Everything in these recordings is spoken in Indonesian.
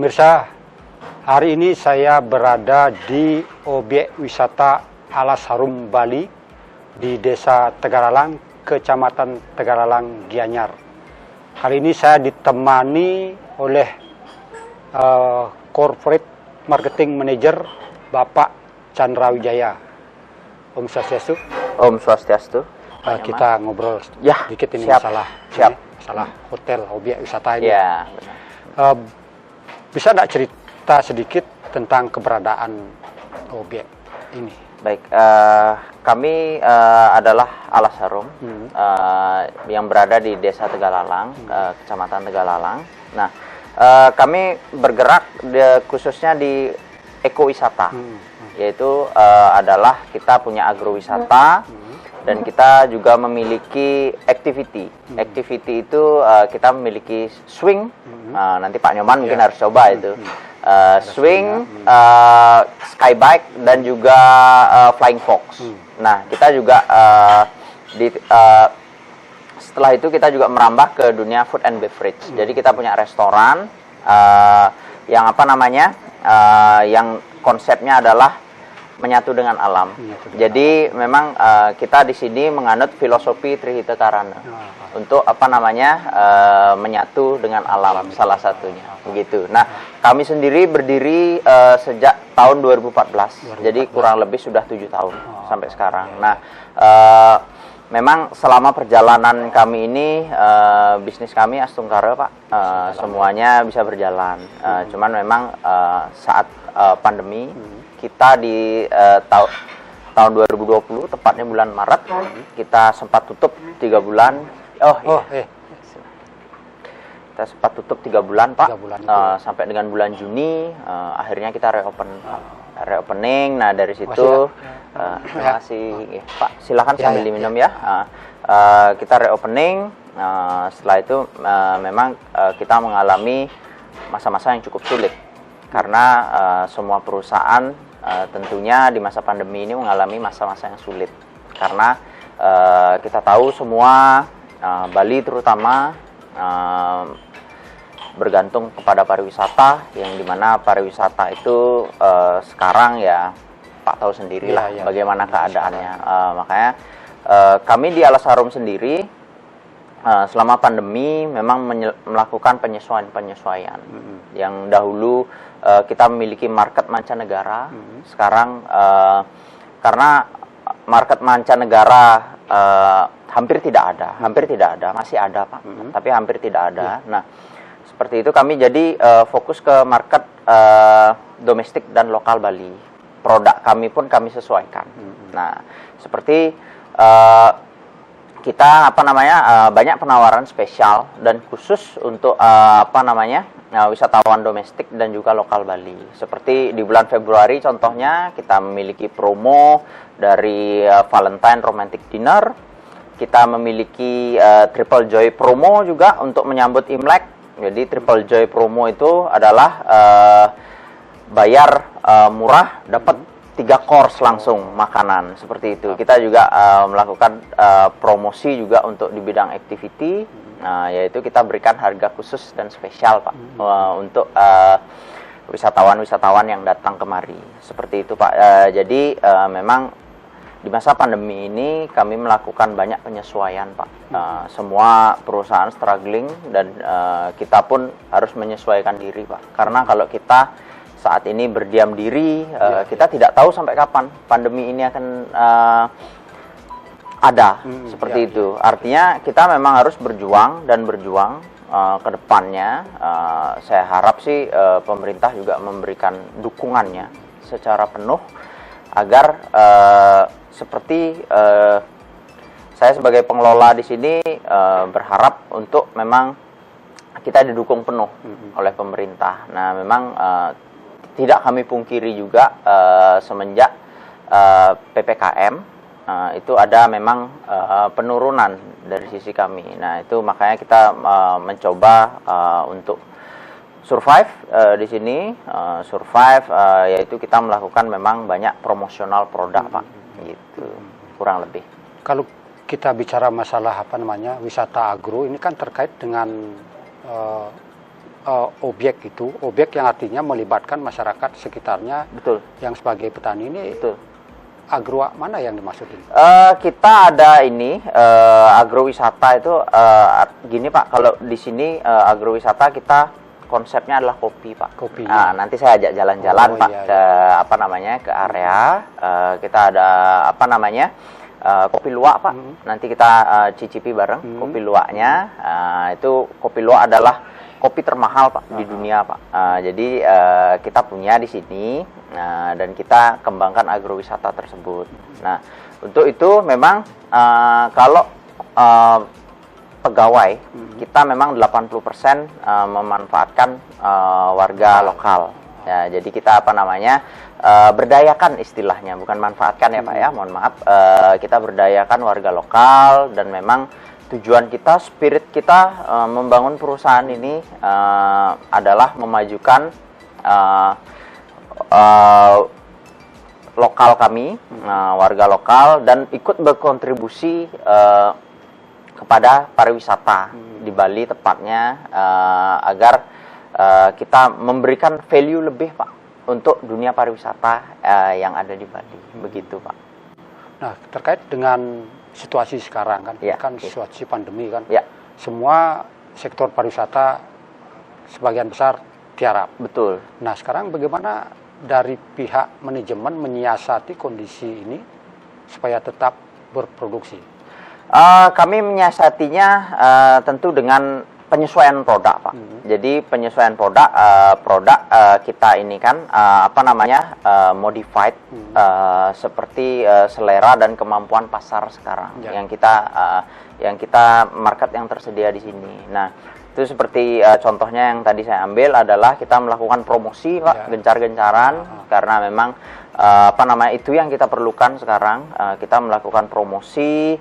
Pemirsa, hari ini saya berada di objek wisata Alas Harum Bali di Desa Tegalalang, Kecamatan Tegalalang, Gianyar. Kali ini saya ditemani oleh Corporate Marketing Manager Bapak Chandra Wijaya. Om Swastiastu. Om Swastiastu. Kita ngobrol ya, sedikit ini siap. masalah hotel, objek wisata ini. Ya, bisa nggak cerita sedikit tentang keberadaan objek ini? Baik, kami adalah Alas Harum yang berada di Desa Tegalalang, Kecamatan Tegalalang. Nah, kami bergerak khususnya di ekowisata, yaitu adalah kita punya agrowisata dan kita juga memiliki activity. Activity itu kita memiliki swing. Nanti Pak Nyoman mungkin harus coba itu. Swing, sky bike, dan juga flying fox. Nah, kita juga setelah itu kita juga merambah ke dunia food and beverage. Jadi kita punya restoran yang yang konsepnya adalah menyatu dengan alam. Jadi memang kita di sini menganut filosofi Trihita Karana untuk menyatu dengan alam, salah satunya begitu. Nah, kami sendiri berdiri sejak tahun 2014. Jadi kurang lebih sudah 7 tahun sampai sekarang. Nah, memang selama perjalanan kami ini bisnis kami Astungkara, Pak, semuanya bisa berjalan. Cuman memang saat pandemi kita di tahun 2020, tepatnya bulan Maret, kita sempat tutup 3 bulan. Kita sempat tutup 3 bulan, Pak. 3 bulan sampai dengan bulan Juni, akhirnya kita reopening. Nah, dari situ, terima kasih, Pak. Silakan sambil diminum ya. Kita reopening. Setelah itu, memang kita mengalami masa-masa yang cukup sulit karena semua perusahaan tentunya di masa pandemi ini mengalami masa-masa yang sulit karena kita tahu semua Bali terutama bergantung kepada pariwisata, yang dimana pariwisata itu sekarang ya Pak tahu sendirilah bagaimana keadaannya. Makanya kami di Alas Harum sendiri selama pandemi memang melakukan penyesuaian. Yang dahulu kita memiliki market mancanegara, sekarang karena market mancanegara hampir tidak ada, masih ada, Pak, tapi hampir tidak ada. Nah, seperti itu kami jadi fokus ke market domestik dan lokal Bali. Produk kami pun kami sesuaikan. Nah, seperti kita banyak penawaran spesial dan khusus untuk wisatawan domestik dan juga lokal Bali. Seperti di bulan Februari contohnya kita memiliki promo dari Valentine Romantic Dinner. Kita memiliki Triple Joy promo juga untuk menyambut Imlek. Jadi Triple Joy promo itu adalah bayar murah dapat 3 course langsung makanan, seperti itu. Kita juga melakukan promosi juga untuk di bidang activity, yaitu kita berikan harga khusus dan spesial, Pak, untuk wisatawan-wisatawan yang datang kemari, seperti itu, Pak. Jadi memang di masa pandemi ini kami melakukan banyak penyesuaian, Pak. Semua perusahaan struggling dan kita pun harus menyesuaikan diri, Pak. Karena kalau kita saat ini berdiam diri, kita tidak tahu sampai kapan pandemi ini akan ada, seperti itu. Artinya kita memang harus berjuang ke depannya. Saya harap sih pemerintah juga memberikan dukungannya secara penuh agar seperti saya sebagai pengelola di sini berharap untuk memang kita didukung penuh oleh pemerintah. Nah, memang tidak kami pungkiri juga semenjak PPKM itu ada memang penurunan dari sisi kami. Nah, itu makanya kita mencoba untuk survive di sini, yaitu kita melakukan memang banyak promosional produk, Pak, gitu, kurang lebih. Kalau kita bicara masalah wisata agro, ini kan terkait dengan objek itu, objek yang artinya melibatkan masyarakat sekitarnya. Betul. Yang sebagai petani ini, Betul. agro mana yang dimaksudin? Kita ada ini agrowisata itu gini Pak, kalau di sini agrowisata kita konsepnya adalah kopi Pak. Kopi. Nah, nanti saya ajak jalan-jalan Pak ke apa namanya ke area. Kita ada apa namanya kopi luwak Pak. Nanti kita cicipi bareng kopi luwaknya. Itu kopi luwak adalah kopi termahal Pak di dunia Pak. Jadi kita punya di sini dan kita kembangkan agrowisata tersebut. Nah untuk itu memang kalau pegawai kita memang 80% memanfaatkan warga lokal. Ya, jadi kita apa namanya berdayakan istilahnya, bukan manfaatkan ya Pak ya, mohon maaf. Kita berdayakan warga lokal dan memang tujuan kita, spirit kita membangun perusahaan ini adalah memajukan lokal kami, warga lokal, dan ikut berkontribusi kepada pariwisata di Bali tepatnya, agar kita memberikan value lebih Pak untuk dunia pariwisata yang ada di Bali, begitu Pak. Nah terkait dengan situasi sekarang kan, Ya, kan situasi pandemi kan, ya. Semua sektor pariwisata sebagian besar tiarap. Betul. Nah sekarang bagaimana dari pihak manajemen menyiasati kondisi ini supaya tetap berproduksi? Kami menyiasatinya tentu dengan penyesuaian produk Pak. Jadi penyesuaian produk kita ini kan apa namanya modified seperti selera dan kemampuan pasar sekarang yang kita market yang tersedia di sini. Nah itu seperti contohnya yang tadi saya ambil adalah kita melakukan promosi Pak, gencar-gencaran, karena memang apa namanya itu yang kita perlukan sekarang. Kita melakukan promosi,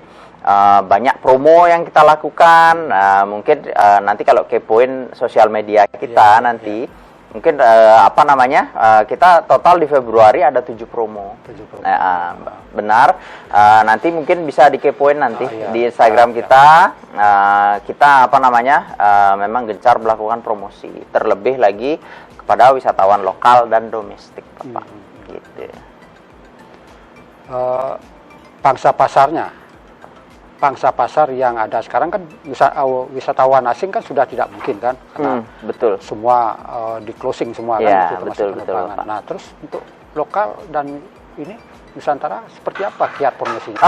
banyak promo yang kita lakukan. Mungkin nanti kalau kepoin sosial media kita nanti mungkin apa namanya kita total di Februari ada 7 promo. Benar. Nanti mungkin bisa dikepoin nanti di Instagram kita. Kita apa namanya memang gencar melakukan promosi, terlebih lagi kepada wisatawan lokal dan domestik Pak. Gitu. Pangsa pasar yang ada sekarang kan, wisatawan asing kan sudah tidak mungkin kan, karena betul. Semua di closing semua Ya, kan, betul. Nah terus untuk lokal dan ini Nusantara seperti apa kiat promosinya?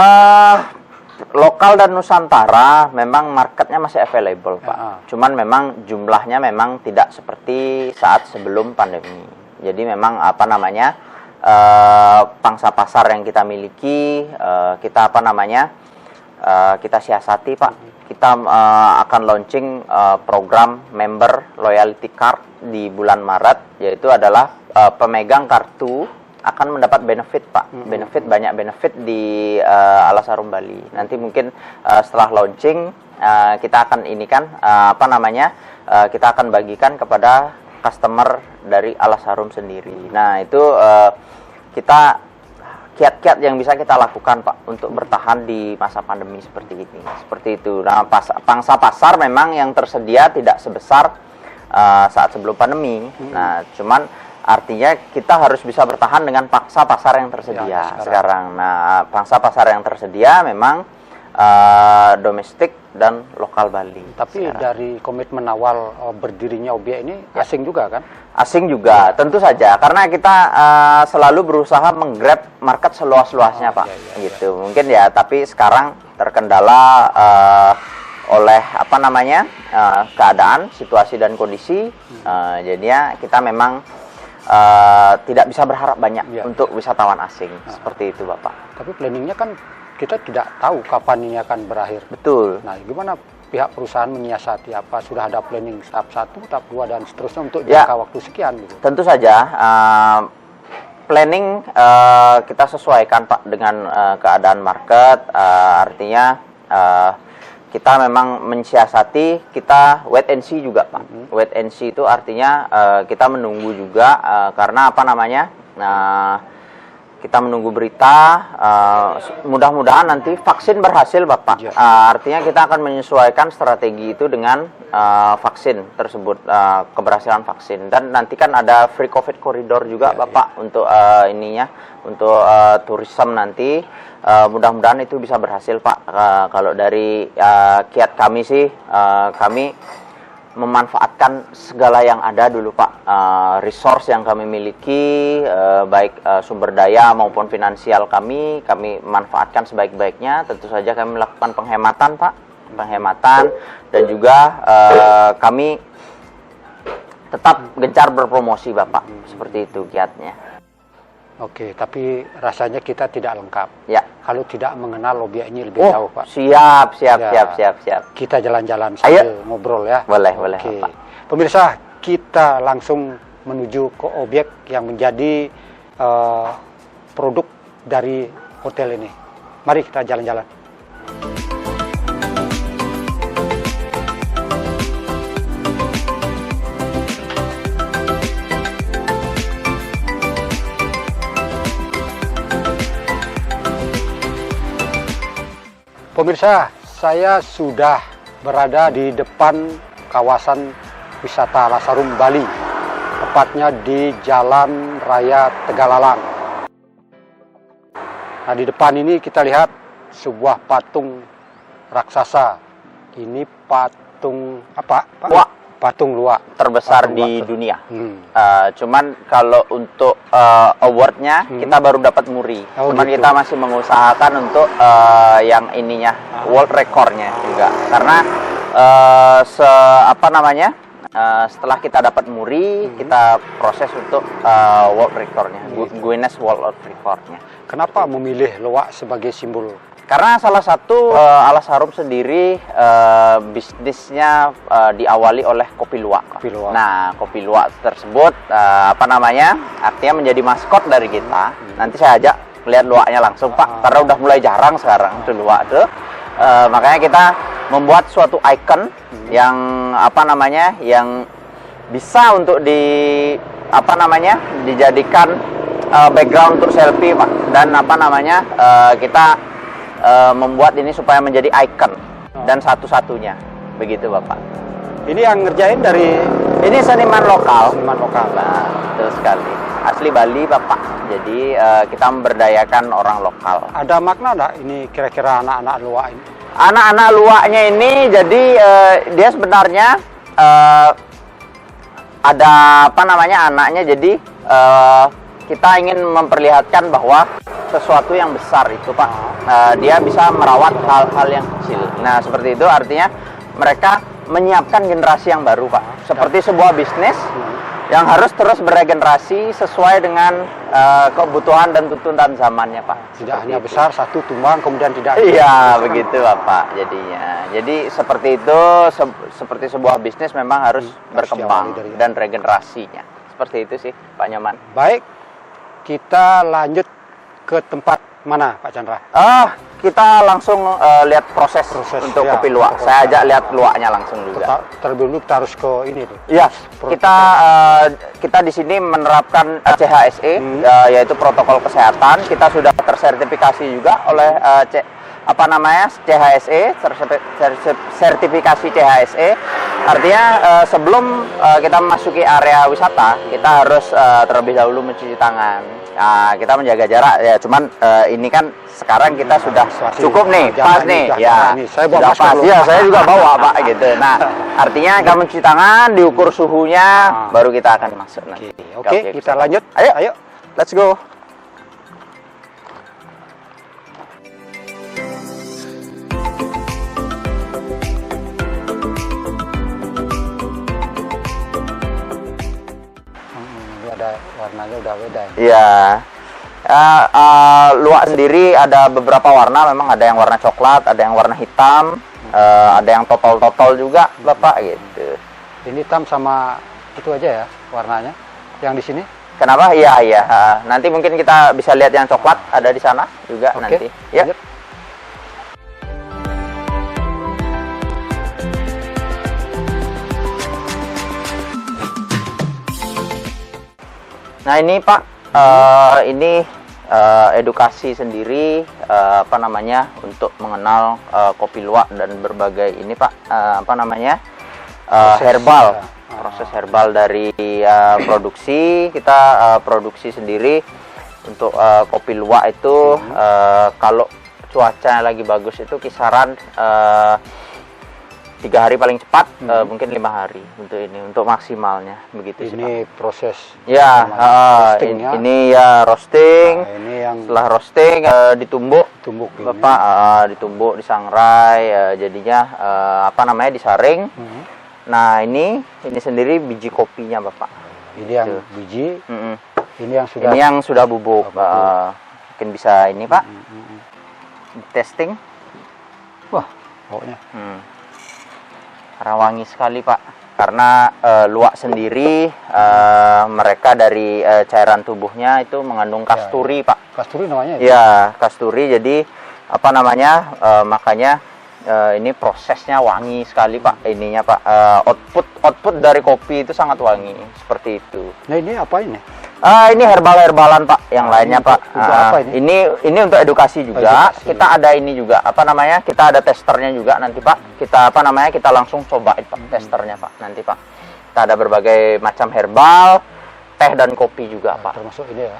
Lokal dan Nusantara memang marketnya masih available Pak. Cuman memang jumlahnya memang tidak seperti saat sebelum pandemi. Jadi memang apa namanya pangsa pasar yang kita miliki, kita apa namanya kita siasati Pak. Kita akan launching program member loyalty card di bulan Maret, yaitu adalah pemegang kartu akan mendapat benefit Pak, banyak benefit di Alas Harum Bali. Nanti mungkin setelah launching kita akan ini kan apa namanya kita akan bagikan kepada customer dari Alas Harum sendiri. Nah itu kita kiat-kiat yang bisa kita lakukan Pak untuk bertahan di masa pandemi seperti ini. Seperti itu. Nah, pangsa pasar memang yang tersedia tidak sebesar saat sebelum pandemi. Nah, cuman artinya kita harus bisa bertahan dengan pangsa pasar yang tersedia sekarang. Nah, pangsa pasar yang tersedia memang domestik dan lokal Bali. Tapi sekarang, dari komitmen awal berdirinya objek ini asing juga kan? Asing juga, tentu saja, karena kita selalu berusaha menggrab market seluas-luasnya Pak, gitu. Mungkin ya, tapi sekarang terkendala oleh apa namanya keadaan, situasi dan kondisi, jadinya kita memang tidak bisa berharap banyak untuk wisatawan asing, seperti itu Bapak. Tapi planningnya kan kita tidak tahu kapan ini akan berakhir. Betul. Nah, gimana pihak perusahaan menyiasati, apa sudah ada planning tahap 1, tahap 2 dan seterusnya untuk jangka waktu sekian gitu? Tentu saja planning kita sesuaikan Pak dengan keadaan market, artinya kita memang mensiasati, kita wait and see juga Pak. Wait and see itu artinya kita menunggu juga karena apa namanya? kita menunggu berita. Mudah-mudahan nanti vaksin berhasil, Bapak. Ya. Artinya kita akan menyesuaikan strategi itu dengan vaksin tersebut, keberhasilan vaksin. Dan nanti kan ada free COVID corridor juga, ya, Bapak, untuk untuk tourism nanti. Mudah-mudahan itu bisa berhasil, Pak. Kalau dari kiat kami sih, kami memanfaatkan segala yang ada dulu, Pak. Resource yang kami miliki, baik sumber daya maupun finansial kami manfaatkan sebaik-baiknya. Tentu saja kami melakukan penghematan, Pak. Penghematan, dan juga kami tetap gencar berpromosi, Bapak. Seperti itu kiatnya. Oke, tapi rasanya kita tidak lengkap. Ya. Kalau tidak mengenal objek ini lebih jauh, Pak. Siap. Ya. Siap. Kita jalan-jalan sambil ngobrol ya. Boleh, Oke. Bapak. Pemirsa, kita langsung menuju ke objek yang menjadi produk dari hotel ini. Mari kita jalan-jalan. Pemirsa, saya sudah berada di depan kawasan wisata Alasarum, Bali. Tepatnya di Jalan Raya Tegalalang. Nah, di depan ini kita lihat sebuah patung raksasa. Ini patung apa, Pak? Luwak. Patung luwak. Terbesar Patung di luwak. dunia. Hmm. Cuman kalau untuk awardnya kita baru dapat muri. Oh, Cuman gitu. kita masih mengusahakan untuk yang ininya world recordnya juga. Karena setelah kita dapat muri, kita proses untuk world recordnya, Guinness World Recordnya. Kenapa memilih luwak sebagai simbol? Karena salah satu Alasarum sendiri bisnisnya diawali oleh kopi luwak. Kopi luwak. Nah, kopi luwak tersebut artinya menjadi maskot dari kita. Nanti saya ajak lihat luwaknya langsung, Pak, karena udah mulai jarang sekarang tuh luwak tuh. Makanya kita membuat suatu icon yang yang bisa untuk dijadikan background untuk selfie, Pak. Dan kita membuat ini supaya menjadi icon dan satu-satunya, begitu, Bapak. Ini yang ngerjain dari Ini seniman lokal. seniman lokal. Nah, betul sekali. Asli Bali, Bapak. Jadi kita memberdayakan orang lokal. Ada makna nggak ini kira-kira anak-anak luwak ini? Anak-anak luwaknya ini jadi dia sebenarnya ada anaknya, jadi kita ingin memperlihatkan bahwa sesuatu yang besar itu, Pak, dia bisa merawat hal-hal yang kecil. Nah, seperti itu artinya mereka menyiapkan generasi yang baru, Pak. Seperti sebuah bisnis yang harus terus beregenerasi sesuai dengan kebutuhan dan tuntutan zamannya, Pak. Tidak hanya besar, satu tumbang, kemudian tidak. Iya, begitu, Bapak. Jadinya. Jadi seperti itu, seperti sebuah bisnis memang harus berkembang diawali dari- dan regenerasinya. Seperti itu sih, Pak Nyoman. Baik, kita lanjut ke tempat mana, Pak Chandra? Kita langsung lihat proses untuk ya, kopi luwak. Saya ajak lihat luwaknya langsung juga. Terlebih dulu kita harus ke ini tuh. Iya, kita di sini menerapkan CHSE, yaitu protokol kesehatan. Kita sudah tersertifikasi juga oleh CHSE, sertifikasi CHSE. Artinya sebelum kita memasuki area wisata, kita harus terlebih dahulu mencuci tangan. Kita menjaga jarak ya. Cuman ini kan sekarang kita sudah cukup nih, pas nih. Ya, saya bawa sudah masker pas. dulu. Ya, saya juga bawa, Pak, gitu. Nah, artinya kamu mencuci tangan, diukur suhunya, baru kita akan masuk nanti. Oke, kita lanjut. Ayo, let's go. Ini ada warnanya udah beda. Iya. Luwak sendiri ada beberapa warna, memang ada yang warna coklat, ada yang warna hitam, ada yang totol-totol juga, Bapak, gitu. Ini hitam sama itu aja ya warnanya. Yang di sini? Kenapa? Iya. Nanti mungkin kita bisa lihat yang coklat ada di sana juga. Oke, nanti. Ya. lanjut. Nah, ini, Pak, ini edukasi sendiri apa namanya untuk mengenal kopi luwak dan berbagai ini Pak apa namanya herbal proses herbal dari produksi kita produksi sendiri untuk kopi luwak itu kalau cuaca lagi bagus itu kisaran 3 hari paling cepat, mungkin 5 hari untuk maksimalnya begitu. Ini sih, proses ya, roasting, ya. Ini ya roasting. Nah, ini yang setelah roasting ditumbuk, Bapak, ditumbuk, disangrai, jadinya apa namanya disaring. Nah ini sendiri biji kopinya Bapak. Ini yang biji, ini yang sudah bubuk. Mungkin bisa ini Pak, testing. Wah, pokoknya. Wangi sekali Pak, karena luwak sendiri mereka dari cairan tubuhnya itu mengandung kasturi Pak. Kasturi namanya? Ya, kasturi. Jadi apa namanya makanya ini prosesnya wangi sekali Pak. Ininya Pak, output dari kopi itu sangat wangi seperti itu. Nah ini apa ini? Ini herbalan Pak, yang lainnya Pak. Untuk apa ini? Ini untuk edukasi juga. Kita ada ini juga, apa namanya? Kita ada testernya juga nanti Pak. Kita apa namanya? Kita langsung cobain Pak, testernya Pak. Nanti Pak. Kita ada berbagai macam herbal, teh dan kopi juga Pak. Termasuk ini ya.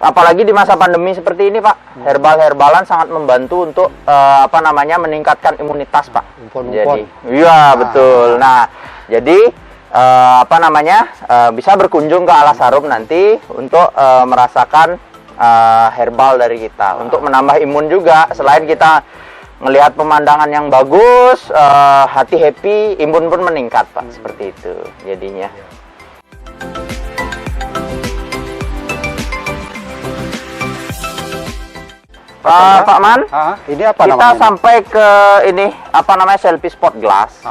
Apalagi di masa pandemi seperti ini Pak, herbalan sangat membantu untuk apa namanya? Meningkatkan imunitas Pak. Jadi, iya betul. Nah, jadi apa namanya bisa berkunjung ke Alas Harum nanti untuk merasakan herbal dari kita untuk menambah imun juga. Selain kita melihat pemandangan yang bagus, hati happy, imun pun meningkat Pak, seperti itu jadinya. Pak Man, ini apa kita namanya? sampai ke ini apa namanya selfie spot glass.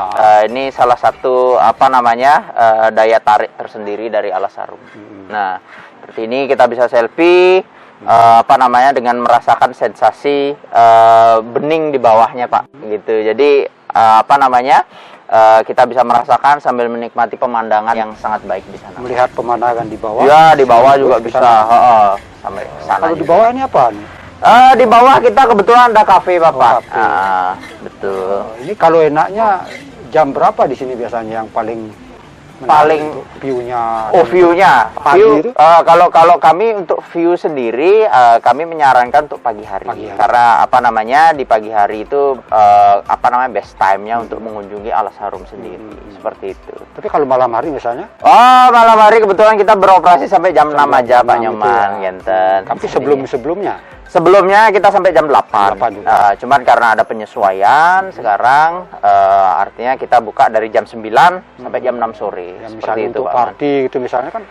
Ini salah satu apa namanya daya tarik tersendiri dari Alas Harum. Nah, seperti ini kita bisa selfie apa namanya dengan merasakan sensasi bening di bawahnya Pak. Gitu. Jadi apa namanya kita bisa merasakan sambil menikmati pemandangan yang sangat baik di sana. Melihat pemandangan di bawah? Ya, di bawah juga bisa. Sampai sana. Kalau di bawah ini apa nih? Di bawah kita kebetulan ada kafe Bapak. Betul. Ini kalau enaknya jam berapa di sini biasanya yang paling view-nya? View-nya. View, kalau kami untuk view sendiri kami menyarankan untuk pagi hari. Karena apa namanya di pagi hari itu apa namanya best time-nya untuk mengunjungi Alas Harum sendiri. Seperti itu. Tapi kalau malam hari misalnya? Malam hari kebetulan kita beroperasi sampai jam 6 aja Pak Nyoman, Genten. Tapi Sebelumnya kita sampai jam 8 juga. Cuman karena ada penyesuaian sekarang artinya kita buka dari jam 9 sampai jam 6 sore. Ya, misalnya untuk party gitu misalnya kan?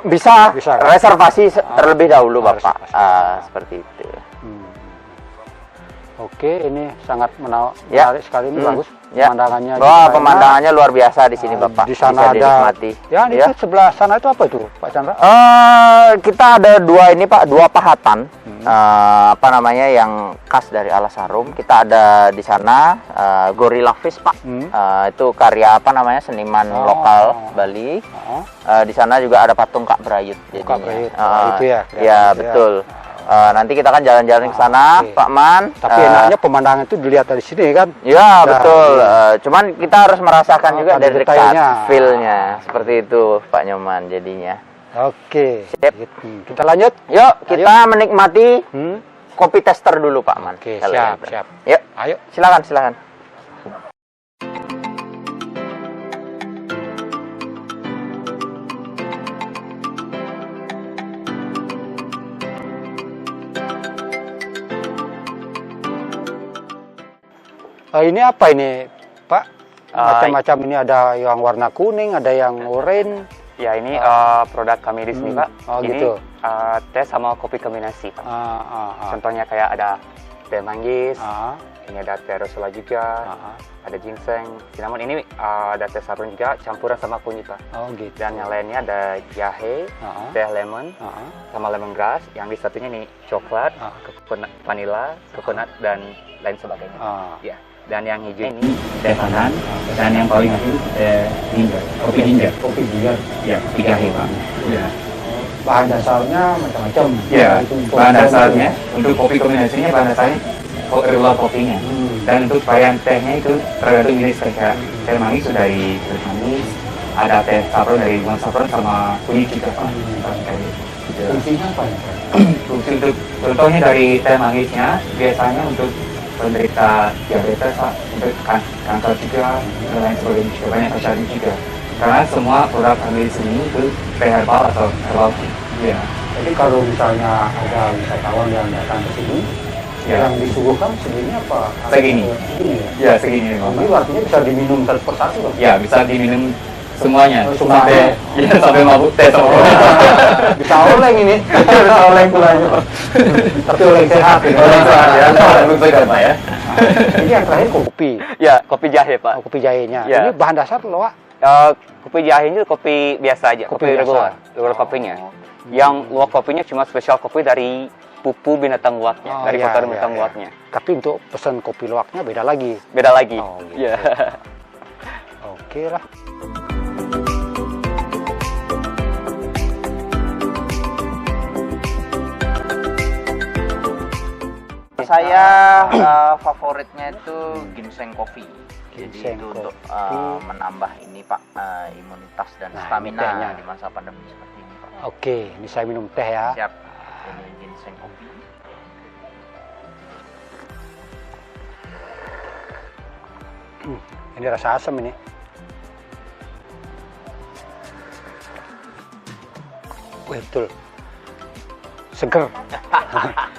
Bisa kan? Reservasi terlebih dahulu Bapak. Seperti itu. Oke, ini sangat menarik sekali, ini bagus pemandangannya. Pemandangannya luar biasa di sini Bapak. Di sana bisa dinikmati. Itu sebelah sana itu apa itu Pak Chandra? Kita ada dua pahatan apa namanya yang khas dari Alas Harum. Kita ada di sana Gorilla Fish Pak. Itu karya apa namanya seniman lokal Bali. Di sana juga ada patung Kak Brayut. Kak Brayut. Itu ya. Ya betul. Nanti kita akan jalan-jalan ke sana, Pak Man. Tapi enaknya pemandangan itu dilihat dari sini kan? Ya betul. Cuman kita harus merasakan juga dari dekat feel-nya. Seperti itu Pak Nyoman jadinya. Oke. Sip. Kita lanjut. Yuk kita menikmati kopi tester dulu Pak Man. Oke, siap. Yuk. Ayo. Silakan. Ini apa ini Pak? Macam-macam ini ada yang warna kuning, ada yang oranye. Ya ini produk kami di sini Pak. Ini gitu. Teh sama kopi kombinasi Pak. Contohnya kayak ada teh manggis, ini ada teh rosella juga, ada ginseng, cinnamon. Ini ada teh saffron juga campuran sama kunyit Pak. Gitu. Dan yang lainnya ada jahe, teh lemon, sama lemongrass. Yang di satunya nih coklat, coconut vanilla, coconut dan lain sebagainya. Ya. Dan yang hijau ini teh pandan, dan yang paling akhir teh ginger, kopi ginger. Kopi ginger. Ya, 3 Pak. Ya. bahan dasarnya macam-macam. Ya, Itu untuk bahan dasarnya untuk kopi kombinasinya bahan dasarnya regular kopinya. Dan untuk varian tehnya itu tergantung jenis teh. Teh manis sudah dari teh manis, ada teh saffron dari bunga saffron sama kunyit juga Pak. Kayak gitu. fungsinya apa ya? Fungsi untuk contohnya dari teh manisnya biasanya untuk penderita diabetes Pak, untuk kanker juga dan lain sebagainya juga banyak khasiatnya juga. Karena semua produk kami di sini itu teh herbal atau herbal tea. Ya. Jadi kalau misalnya ada wisatawan yang datang ke sini, Ya. yang disuguhkan segini apa? Segini. Segini ya? Ya segini Pak. Jadi artinya bisa diminum satu persatu dong? Ya bisa diminum semuanya, Semuanya. sampai mabuk teh semua. Bisa oleng ini. Bisa oleng pulanya. Tapi oleng sehat ya. Oleng sehat ya, oleng sehat Pak ya. Ini yang terakhir kopi. Ya, kopi jahe Pak. Kopi jahenya. Ya. Ini bahan dasar loh, Wak. Kopi jahenya itu kopi biasa aja, Kopi kopi biasa. regular kopinya. Yang luwak kopinya cuma spesial kopi dari pupu binatang luwaknya, dari iya, kotoran iya, binatang iya. luwaknya. Tapi untuk pesan kopi luwaknya beda lagi. Beda lagi. Oh, gitu. Ya. Oke lah. Saya favoritnya itu ginseng coffee. Jadi Ginseng itu untuk coffee. menambah ini Pak, imunitas dan Nah, ini stamina tehnya. di masa pandemi seperti ini Pak. Oke, ini saya minum teh ya. Siap. Ini ginseng coffee. Ini rasa asam ini. Wih, betul. Seger.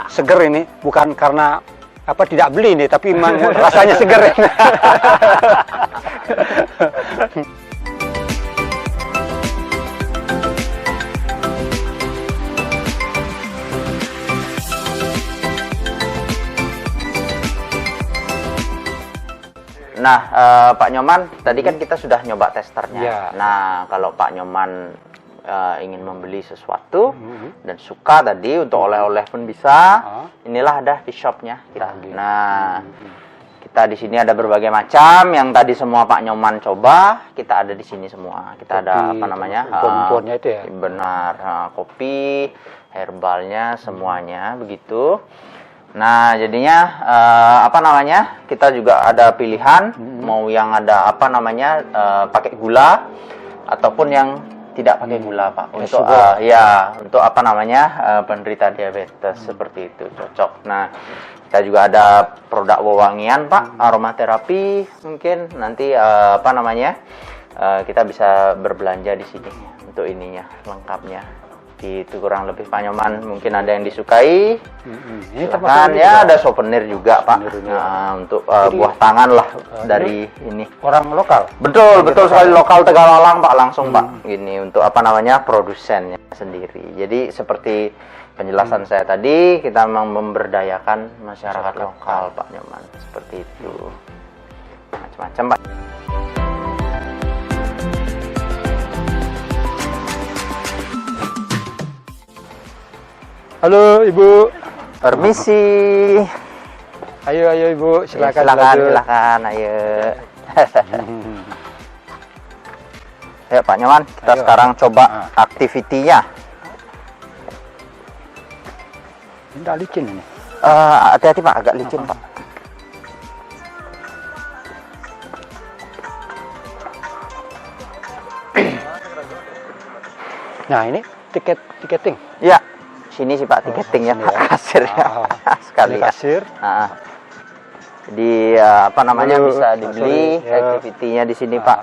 Seger ini bukan karena apa tidak beli ini, tapi memang rasanya seger. Nah, Pak Nyoman, tadi kan kita sudah nyoba testernya. Ya. Nah, kalau Pak Nyoman ingin membeli sesuatu dan suka tadi untuk oleh-oleh pun bisa, inilah ada di shopnya kita. Oh, gitu. Nah, kita di sini ada berbagai macam yang tadi semua Pak Nyoman coba, kita ada di sini semua. Kita ada Kopi, apa namanya? impor-impornya itu ya? Benar, kopi, herbalnya, semuanya begitu. Nah, jadinya apa namanya? Kita juga ada pilihan mau yang ada apa namanya? Pakai gula ataupun yang tidak pakai gula, Pak. Untuk ya, untuk apa namanya? Penderita diabetes seperti itu cocok. Nah, kita juga ada produk wewangian, Pak, aromaterapi mungkin nanti apa namanya? Kita bisa berbelanja di sini untuk ininya, lengkapnya. Itu kurang lebih Pak Nyoman mungkin ada yang disukai. Ini Silahkan ya, ada souvenir juga Pak. Nah, untuk buah tangan lah dari ini. Orang lokal. Betul sekali lokal Tegalalang Pak, langsung Pak. Ini untuk apa namanya, produsennya sendiri. Jadi seperti penjelasan saya tadi, kita memang memberdayakan masyarakat lokal Pak Nyoman, seperti itu. Macam-macam Pak. Halo Ibu. Permisi. Ayo Ibu, silakan. Silakan, ayo. Ya Pak Nyoman, kita sekarang coba aktivitinya. Tidak licin ini. Hati-hati Pak, agak licin Pak. Nah ini tiketing. Ya, sini sih Pak tiketingnya, sini Pak, ya. kasirnya. Sekali Ini ya. kasir. Jadi apa namanya, Halo, bisa dibeli sorry, ya. aktivitinya di sini Pak.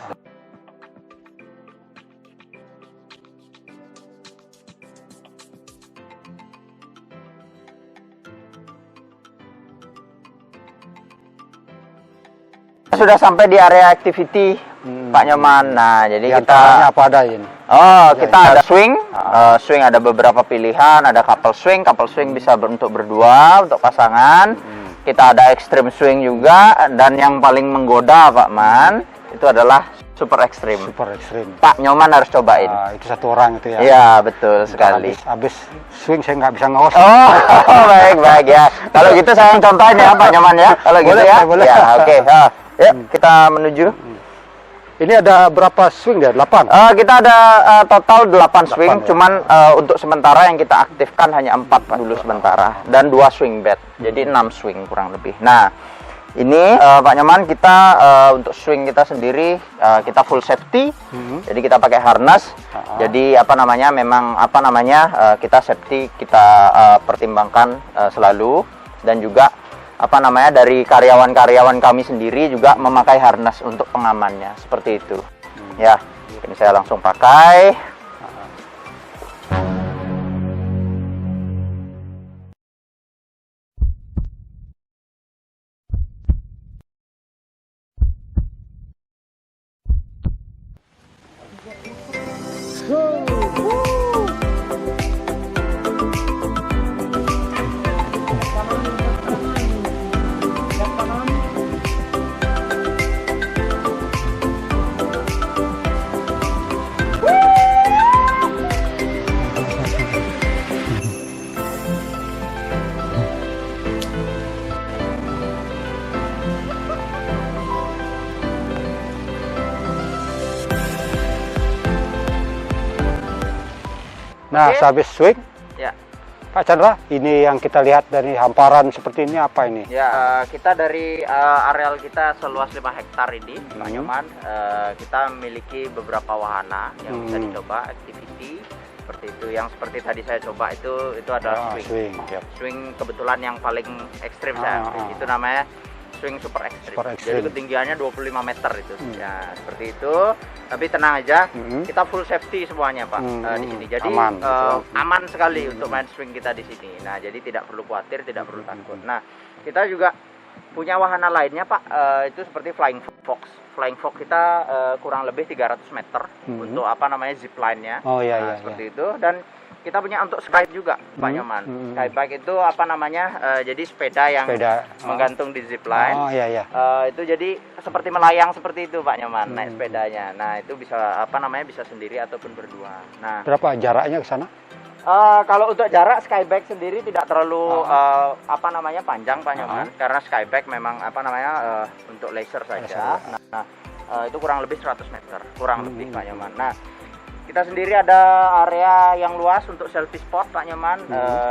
Sudah sampai di area activity Pak Nyoman. Nah, jadi Di kita antaranya apa ada ini? kita ada swing. Swing ada beberapa pilihan, ada couple swing bisa untuk berdua, untuk pasangan. Kita ada extreme swing juga, dan yang paling menggoda Pak Man itu adalah super ekstrim. Super ekstrim. Pak Nyoman harus cobain. Itu satu orang itu ya. Iya, betul sekali. Habis swing saya nggak bisa nge-host. Oh, baik ya. Kalau gitu saya yang contohin ya Pak Nyoman ya. Kalau gitu Boleh, ya. boleh. Ya, oke. Yuk, kita menuju. Ini ada berapa swing ya? 8? Kita ada total 8 swing, ya. cuman untuk sementara yang kita aktifkan hanya 4 Pak, dulu sementara, dan 2 swing bed, jadi 6 swing kurang lebih. Nah, ini Pak Nyoman, kita untuk swing kita sendiri kita full safety, jadi kita pakai harness. Jadi memang kita safety kita pertimbangkan selalu, dan juga dari karyawan-karyawan kami sendiri juga memakai harness untuk pengamannya, seperti itu. Ya, ini saya langsung pakai. Nah, sehabis swing, Ya. Pak Chandra, ini yang kita lihat dari hamparan seperti ini apa ini? Ya, kita dari areal kita seluas 5 hektar ini, Pak Nyoman, kita memiliki beberapa wahana yang bisa dicoba, activity seperti itu. Yang seperti tadi saya coba itu adalah swing. Swing kebetulan yang paling ekstrim itu namanya swing super ekstrim. Jadi ketinggiannya 25 meter itu. Ya, seperti itu. Tapi tenang aja, kita full safety semuanya, Pak, di sini. Jadi aman sekali untuk main swing kita di sini. Nah, jadi tidak perlu khawatir, tidak perlu takut. Nah, kita juga punya wahana lainnya, Pak, itu seperti flying fox. Flying fox kita kurang lebih 300 meter untuk zip line-nya. Seperti itu. Dan kita punya untuk skybike juga, Pak Nyoman. Skybike itu jadi sepeda yang menggantung di zip line. Itu jadi seperti melayang seperti itu, Pak Nyoman, naik sepedanya. Nah, itu bisa bisa sendiri ataupun berdua. Nah, berapa jaraknya ke sana? Kalau untuk jarak skybike sendiri tidak terlalu panjang, Pak Nyoman, karena skybike memang untuk leisure saja. Nah, itu kurang lebih 100 meter, kurang lebih, Pak Nyoman. Nah, kita sendiri ada area yang luas untuk selfie spot, Pak Nyoman.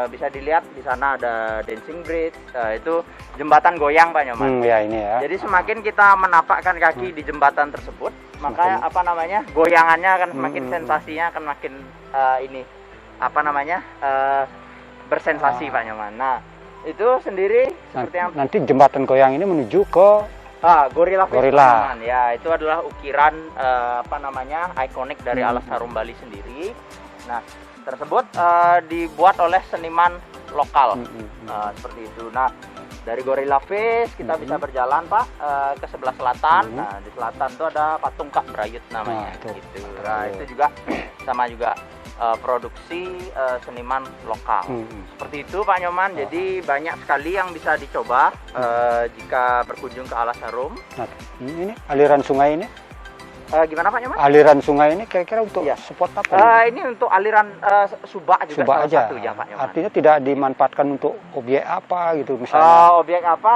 Bisa dilihat di sana ada dancing bridge, itu jembatan goyang, Pak Nyoman. Ini ya. Jadi semakin kita menapakkan kaki di jembatan tersebut, maka goyangannya akan semakin sensasinya akan makin bersensasi, Pak Nyoman. Nah, itu sendiri seperti yang nanti jembatan goyang ini menuju ke Gorilla Face, Gorilla. Ya, itu adalah ukiran ikonik dari Alas Harum Bali sendiri. Nah, tersebut dibuat oleh seniman lokal. Seperti itu. Nah, dari Gorilla Face kita bisa berjalan, Pak, ke sebelah selatan. Nah, di selatan itu ada patung Kak Brayut namanya. Gitu. Nah, itu juga sama juga produksi seniman lokal. Seperti itu, Pak Nyoman. Jadi banyak sekali yang bisa dicoba jika berkunjung ke Alas Harum. Nah, ini aliran sungai ini? Gimana, Pak Nyoman? Aliran sungai ini kira-kira untuk spot apa? Ini untuk aliran subak juga subak aja. Satu, ya, Pak Nyoman. Artinya tidak dimanfaatkan untuk objek apa gitu misalnya? Objek apa?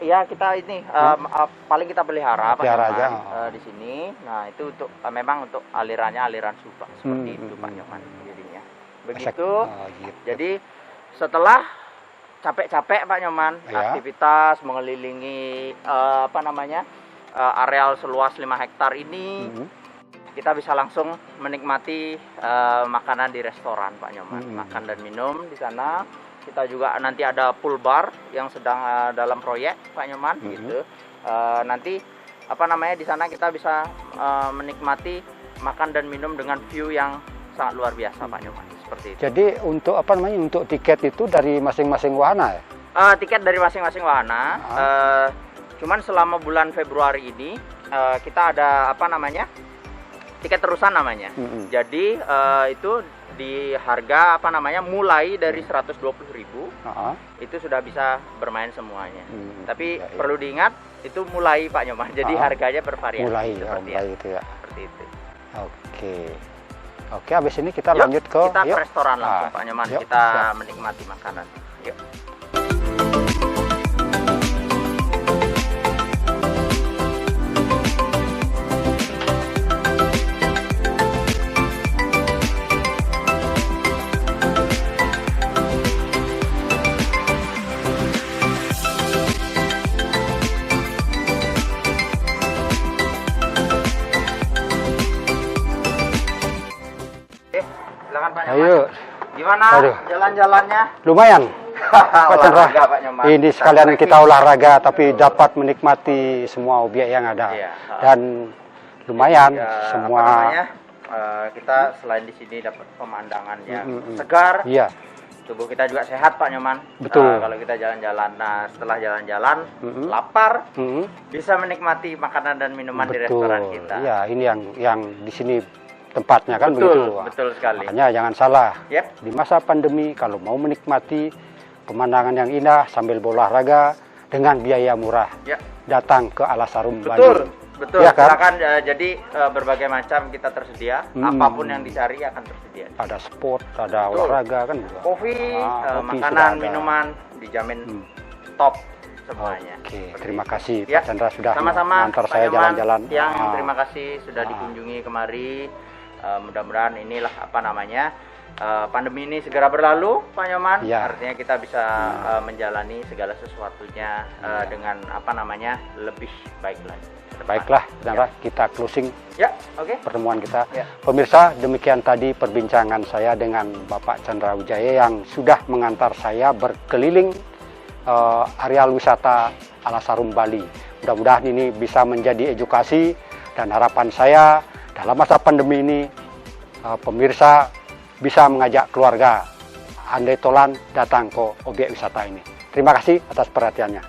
Ya kita ini paling kita pelihara, Pak Nyoman, di sini. Nah, itu untuk memang untuk alirannya aliran subak seperti itu, Pak Nyoman, jadinya. Begitu. Jadi setelah capek-capek, Pak Nyoman, aktivitas mengelilingi areal seluas 5 hektar ini, kita bisa langsung menikmati makanan di restoran, Pak Nyoman. Makan dan minum di sana. Kita juga nanti ada pool bar yang sedang dalam proyek, Pak Nyoman, gitu. Nanti di sana kita bisa menikmati makan dan minum dengan view yang sangat luar biasa, Pak Nyoman, seperti itu. Jadi untuk untuk tiket itu dari masing-masing wahana ya? Tiket dari masing-masing wahana. Cuman selama bulan Februari ini kita ada tiket terusan namanya. Jadi itu di harga mulai dari 120.000 itu sudah bisa bermain semuanya. Tapi perlu diingat itu mulai, Pak Nyoman. Jadi harganya bervariasi. Mulai itu ya. Seperti itu. Oke, habis ini kita lanjut ke restoran langsung, Pak Nyoman. Kita menikmati makanan. Yuk. Gimana jalan-jalannya? Lumayan. Pak Chandra, Olahraga, Pak Nyoman. ini sekalian kita olahraga tapi dapat menikmati semua objek yang ada. Iya. Dan lumayan Jadi, semua. apa namanya, kita selain di sini dapat pemandangan yang segar. Iya. Tubuh kita juga sehat, Pak Nyoman. Betul. Kalau kita jalan-jalan, nah setelah jalan-jalan lapar, bisa menikmati makanan dan minuman di restoran kita. Iya, ini yang di sini tempatnya kan Betul, begitu. betul sekali. Makanya jangan salah. Yep. Di masa pandemi kalau mau menikmati pemandangan yang indah sambil berolahraga dengan biaya murah, Ya. datang ke Alas Harum Bali. Betul. Ya, kan? Silakan, jadi berbagai macam kita tersedia, apapun yang dicari akan tersedia. Ada sport, ada olahraga kan juga. Kopi, kopi makanan, sudah ada. minuman dijamin top semuanya. Oke, Seperti terima itu. kasih Ya, Pak Chandra sudah sama-sama mengantar Pak saya Nyoman, jalan-jalan. Yang terima kasih sudah dikunjungi kemari. Mudah-mudahan inilah apa namanya, pandemi ini segera berlalu, Pak Nyoman. Ya. Artinya kita bisa menjalani segala sesuatunya dengan apa namanya lebih baik lagi. Baiklah, Chandra, kita closing Ya, oke. pertemuan kita. Ya. Pemirsa, demikian tadi perbincangan saya dengan Bapak Chandra Wijaya yang sudah mengantar saya berkeliling areal wisata Alas Harum Bali. Mudah-mudahan ini bisa menjadi edukasi dan harapan saya dalam masa pandemi ini pemirsa bisa mengajak keluarga andai tolan datang ke objek wisata ini. Terima kasih atas perhatiannya.